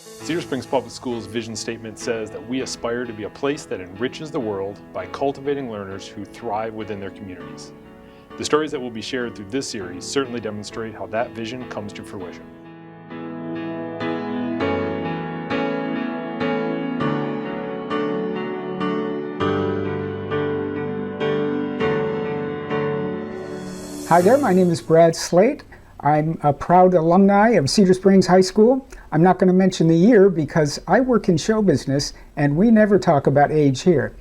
Cedar Springs Public Schools' vision statement says that we aspire to be a place that enriches the world by cultivating learners who thrive within their communities. The stories that will be shared through this series certainly demonstrate how that vision comes to fruition. Hi there, my name is Brad Slaight. I'm a proud alumni of Cedar Springs High School. I'm not going to mention the year because I work in show business and we never talk about age here.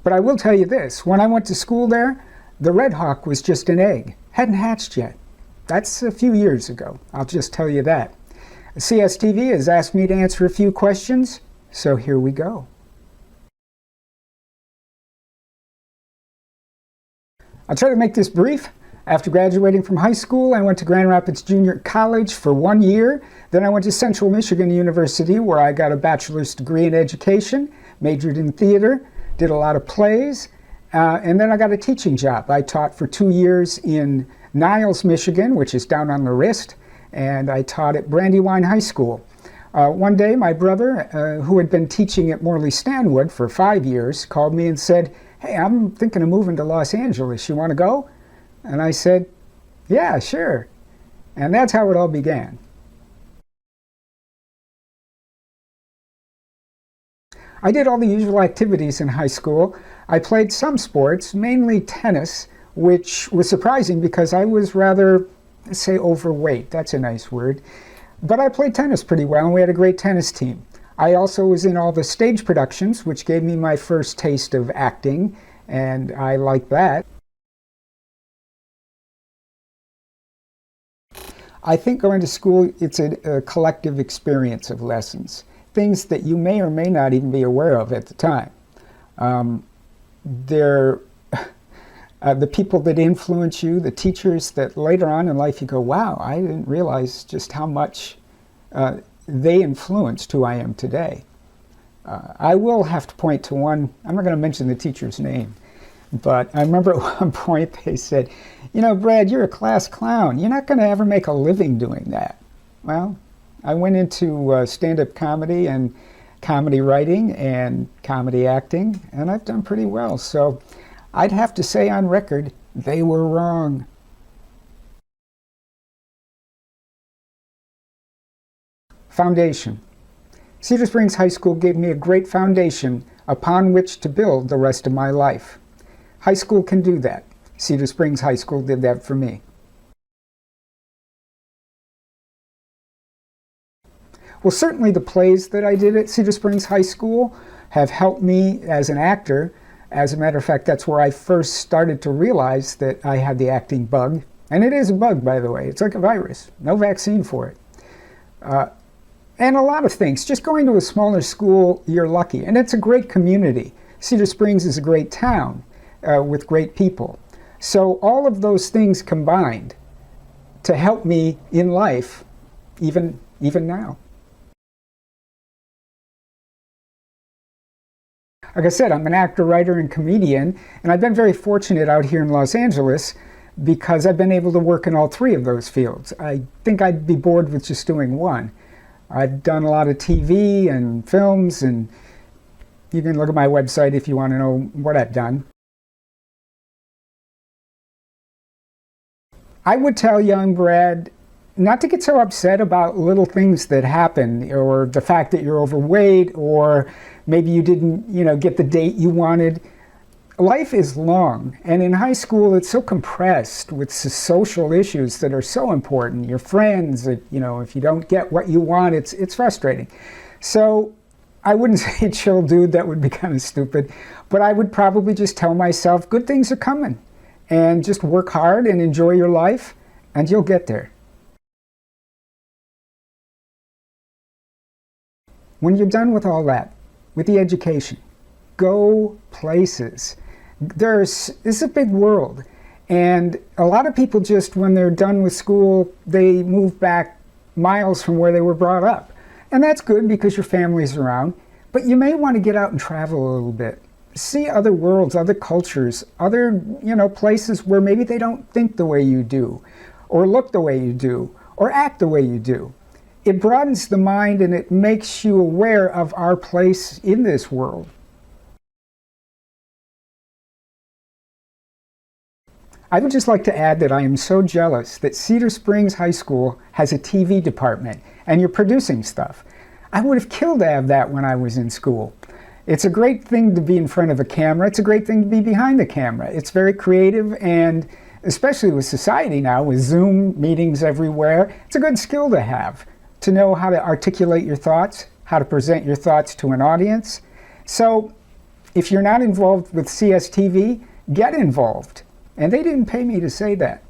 But I will tell you this, when I went to school there, the Red Hawk was just an egg, hadn't hatched yet. That's a few years ago, I'll just tell you that. CSTV has asked me to answer a few questions, so here we go. I'll try to make this brief. After graduating from high school, I went to Grand Rapids Junior College for 1 year. Then I went to Central Michigan University, where I got a bachelor's degree in education, majored in theater, did a lot of plays, and then I got a teaching job. I taught for 2 years in Niles, Michigan, which is down on the wrist, and I taught at Brandywine High School. One day, my brother, who had been teaching at Morley Stanwood for 5 years, called me and said, "Hey, I'm thinking of moving to Los Angeles. You want to go?" And I said, "Yeah, sure." And that's how it all began. I did all the usual activities in high school. I played some sports, mainly tennis, which was surprising because I was rather, let's say, overweight. That's a nice word. But I played tennis pretty well, and we had a great tennis team. I also was in all the stage productions, which gave me my first taste of acting, and I liked that. I think going to school, it's a collective experience of lessons, things that you may or may not even be aware of at the time. They're the people that influence you, the teachers that later on in life you go, wow, I didn't realize just how much they influenced who I am today. I will have to point to one, I'm not going to mention the teacher's name, but I remember at one point they said, "You know, Brad, you're a class clown. You're not going to ever make a living doing that." Well, I went into stand-up comedy and comedy writing and comedy acting, and I've done pretty well. So I'd have to say on record, they were wrong. Foundation. Cedar Springs High School gave me a great foundation upon which to build the rest of my life. High school can do that. Cedar Springs High School did that for me. Well, certainly the plays that I did at Cedar Springs High School have helped me as an actor. As a matter of fact, that's where I first started to realize that I had the acting bug. And it is a bug, by the way. It's like a virus. No vaccine for it. And a lot of things. Just going to a smaller school, you're lucky. And it's a great community. Cedar Springs is a great town with great people. So all of those things combined to help me in life, even now. Like I said, I'm an actor, writer, and comedian, and I've been very fortunate out here in Los Angeles because I've been able to work in all three of those fields. I think I'd be bored with just doing one. I've done a lot of TV and films, and you can look at my website if you want to know what I've done. I would tell young Brad not to get so upset about little things that happen, or the fact that you're overweight, or maybe you didn't, get the date you wanted. Life is long, and in high school it's so compressed with social issues that are so important. Your friends, if you don't get what you want, it's frustrating. So I wouldn't say chill, dude, that would be kind of stupid, but I would probably just tell myself good things are coming. And just work hard and enjoy your life, and you'll get there. When you're done with all that, with the education, go places. This is a big world, and a lot of people just, when they're done with school, they move back miles from where they were brought up. And that's good because your family's around, but you may want to get out and travel a little bit. See other worlds, other cultures, other places where maybe they don't think the way you do, or look the way you do, or act the way you do. it broadens the mind and it makes you aware of our place in this world. I would just like to add that I am so jealous that Cedar Springs High School has a TV department and you're producing stuff. I would have killed to have that when I was in school. It's a great thing to be in front of a camera. It's a great thing to be behind the camera. It's very creative, and especially with society now, with Zoom meetings everywhere, it's a good skill to have, to know how to articulate your thoughts, how to present your thoughts to an audience. So if you're not involved with CSTV, get involved. And they didn't pay me to say that.